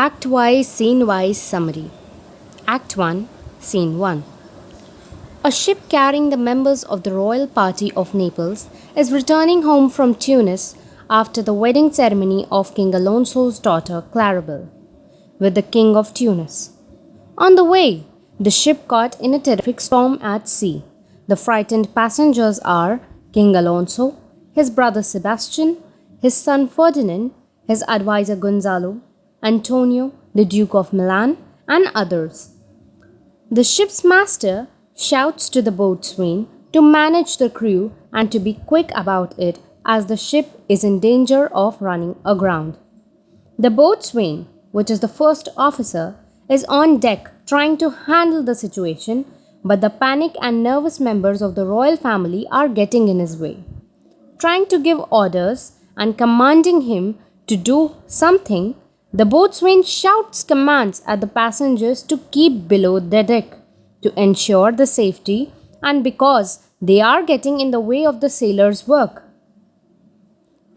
Act wise, scene wise summary. Act 1, Scene 1. A ship carrying the members of the royal party of Naples is returning home from Tunis after the wedding ceremony of King Alonso's daughter Claribel with the King of Tunis. On the way, the ship caught in a terrific storm at sea. The frightened passengers are King Alonso, his brother Sebastian, his son Ferdinand, his advisor Gonzalo, Antonio, the Duke of Milan, and others. The ship's master shouts to the boatswain to manage the crew and to be quick about it as the ship is in danger of running aground. The boatswain, which is the first officer, is on deck trying to handle the situation, but the panic and nervous members of the royal family are getting in his way. Trying to give orders and commanding him to do something, the boatswain shouts commands at the passengers to keep below the deck to ensure the safety and because they are getting in the way of the sailors' work.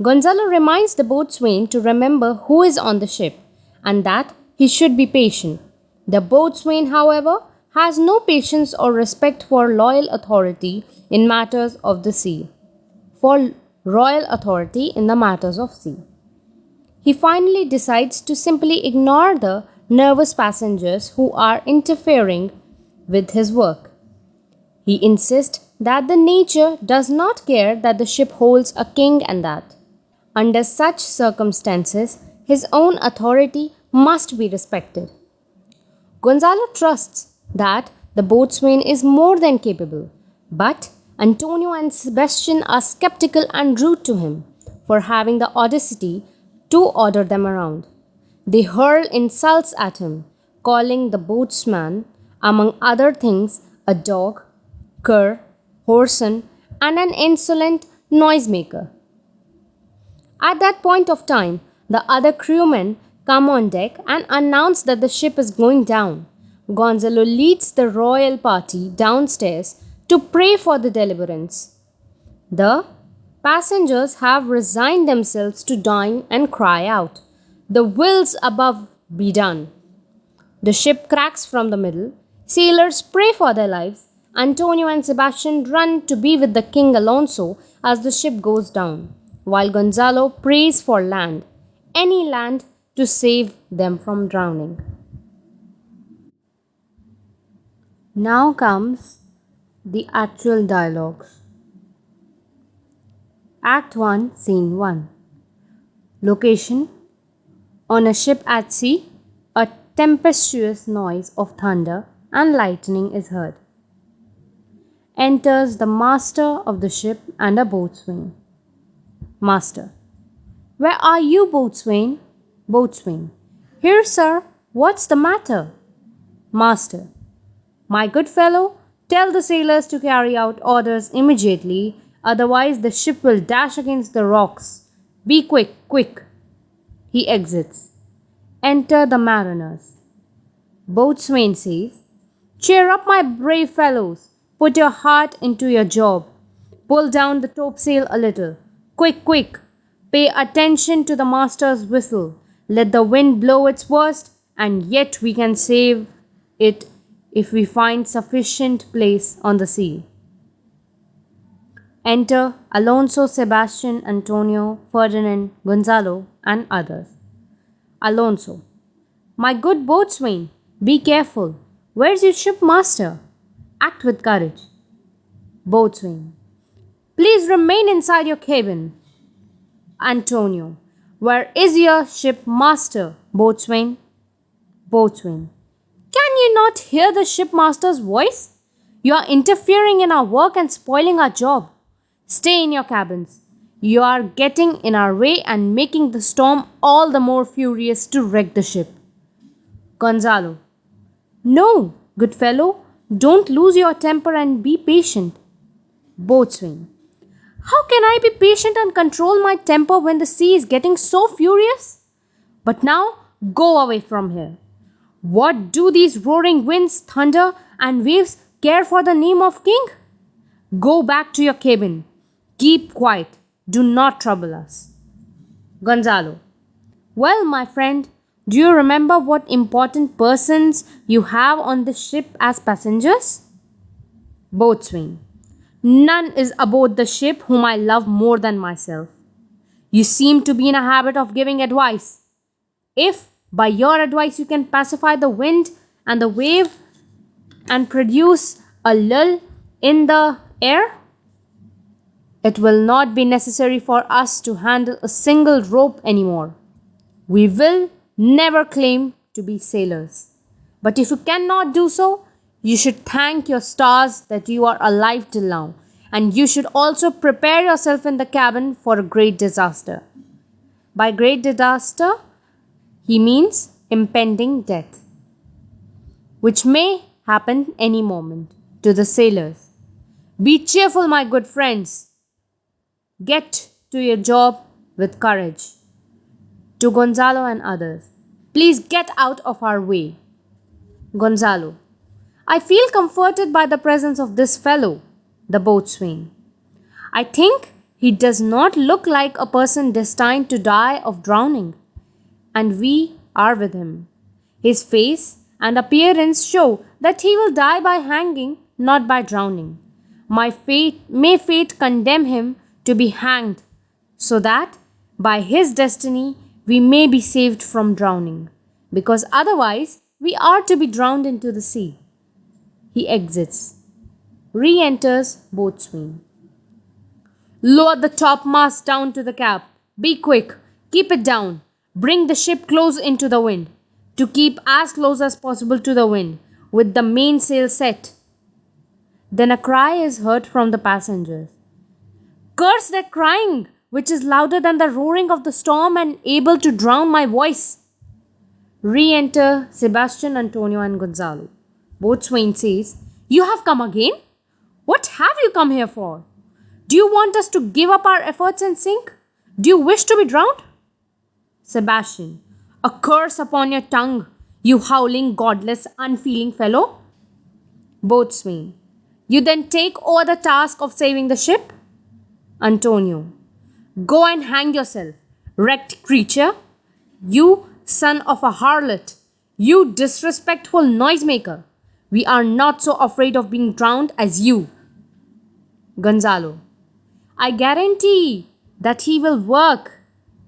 Gonzalo reminds the boatswain to remember who is on the ship and that he should be patient. The boatswain, however, has no patience or respect for loyal authority in matters of the sea. For royal authority in the matters of sea. He finally decides to simply ignore the nervous passengers who are interfering with his work. He insists that the nature does not care that the ship holds a king and that, under such circumstances, his own authority must be respected. Gonzalo trusts that the boatswain is more than capable, but Antonio and Sebastian are skeptical and rude to him for having the audacity to order them around. They hurl insults at him, calling the boatsman, among other things, a dog, cur, whoreson, and an insolent noisemaker. At that point of time, the other crewmen come on deck and announce that the ship is going down. Gonzalo leads the royal party downstairs to pray for the deliverance. The passengers have resigned themselves to dine and cry out, "The wills above be done." The ship cracks from the middle. Sailors pray for their lives. Antonio and Sebastian run to be with the King Alonso as the ship goes down, while Gonzalo prays for land, any land to save them from drowning. Now comes the actual dialogues. Act 1, Scene 1. Location: on a ship at sea, a tempestuous noise of thunder and lightning is heard. Enters the master of the ship and a boatswain. Master: Where are you, boatswain? Boatswain: Here, sir. What's the matter? Master: My good fellow, tell the sailors to carry out orders immediately, otherwise the ship will dash against the rocks. Be quick, quick. He exits. Enter the mariners. Boatswain says, Cheer up, my brave fellows. Put your heart into your job. Pull down the topsail a little. Quick, quick. Pay attention to the master's whistle. Let the wind blow its worst, and yet we can save it if we find sufficient place on the sea. Enter Alonso, Sebastian, Antonio, Ferdinand, Gonzalo, and others. Alonso: My good boatswain, be careful. Where's your shipmaster? Act with courage. Boatswain: Please remain inside your cabin. Antonio: Where is your shipmaster, boatswain? Boatswain: Can you not hear the shipmaster's voice? You are interfering in our work and spoiling our job. Stay in your cabins. You are getting in our way and making the storm all the more furious to wreck the ship. Gonzalo: No, good fellow, don't lose your temper and be patient. Boatswain: How can I be patient and control my temper when the sea is getting so furious? But now, go away from here. What do these roaring winds, thunder, and waves care for the name of king? Go back to your cabin. Keep quiet. Do not trouble us. Gonzalo: Well, my friend, Do you remember what important persons you have on the ship as passengers? Boatswain. None is aboard the ship whom I love more than myself. You seem to be in a habit of giving advice. If by your advice you can pacify the wind and the wave and produce a lull in the air, it will not be necessary for us to handle a single rope anymore. We will never claim to be sailors. But if you cannot do so, you should thank your stars that you are alive till now, and you should also prepare yourself in the cabin for a great disaster. By great disaster, he means impending death, which may happen any moment to the sailors. Be cheerful, my good friends. Get to your job with courage. To Gonzalo and others, please get out of our way. Gonzalo. I feel comforted by the presence of this fellow, the boatswain. I think he does not look like a person destined to die of drowning, and we are with him. His face and appearance show that he will die by hanging, not by drowning. May fate condemn him to be hanged, so that by his destiny we may be saved from drowning, because otherwise we are to be drowned into the sea. He exits. Re-enters boatswain. Lower the topmast down to the cap. Be quick. Keep it down. Bring the ship close into the wind. To keep as close as possible to the wind, with the mainsail set. Then a cry is heard from the passengers. Curse that crying, which is louder than the roaring of the storm and able to drown my voice. Re-enter Sebastian, Antonio and Gonzalo. Boatswain says, You have come again? What have you come here for? Do you want us to give up our efforts and sink? Do you wish to be drowned? Sebastian, a curse upon your tongue, you howling, godless, unfeeling fellow. Boatswain, you then take over the task of saving the ship? Antonio, go and hang yourself, wrecked creature. You son of a harlot, you disrespectful noisemaker. We are not so afraid of being drowned as you. Gonzalo, I guarantee that he will work.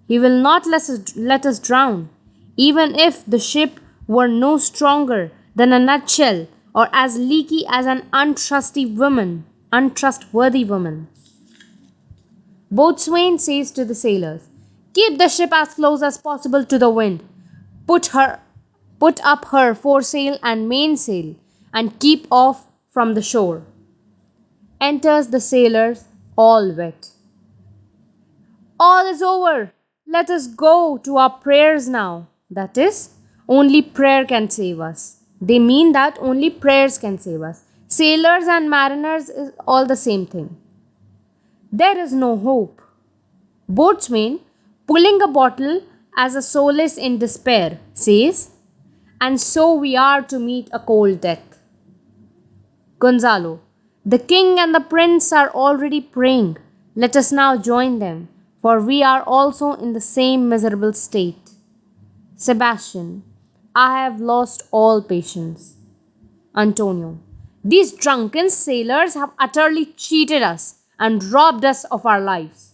He will not let us drown, even if the ship were no stronger than a nutshell or as leaky as an untrustworthy woman. Boatswain says to the sailors, Keep the ship as close as possible to the wind. Put up her foresail and mainsail, and keep off from the shore. Enters the sailors, all wet. All is over. Let us go to our prayers now. That is, only prayer can save us. They mean that only prayers can save us. Sailors and mariners is all the same thing. There is no hope. Boatswain, pulling a bottle as a solace in despair, says, And so we are to meet a cold death. Gonzalo, the king and the prince are already praying. Let us now join them, for we are also in the same miserable state. Sebastian, I have lost all patience. Antonio, these drunken sailors have utterly cheated us and robbed us of our lives.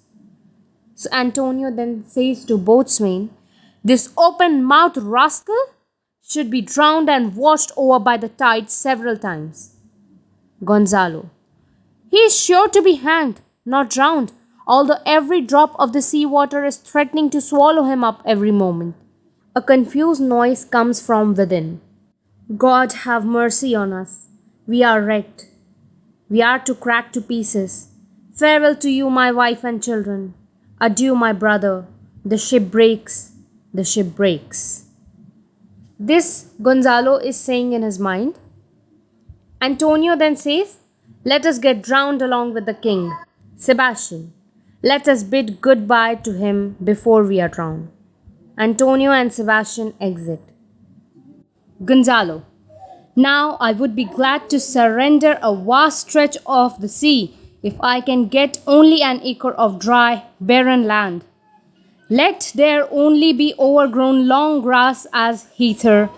So Antonio then says to Boatswain, This open-mouthed rascal should be drowned and washed over by the tide several times. Gonzalo, he is sure to be hanged, not drowned, although every drop of the sea water is threatening to swallow him up every moment. A confused noise comes from within. God have mercy on us. We are wrecked. We are to crack to pieces. Farewell to you, my wife and children. Adieu, my brother. The ship breaks. The ship breaks. This Gonzalo is saying in his mind. Antonio then says, Let us get drowned along with the king. Sebastian, let us bid goodbye to him before we are drowned. Antonio and Sebastian exit. Gonzalo, now I would be glad to surrender a vast stretch of the sea if I can get only an acre of dry, barren land. Let there only be overgrown long grass as heather,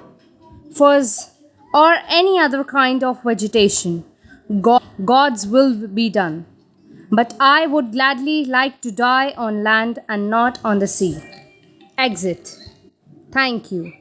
fuzz, or any other kind of vegetation. God's will be done. But I would gladly like to die on land and not on the sea. Exit. Thank you.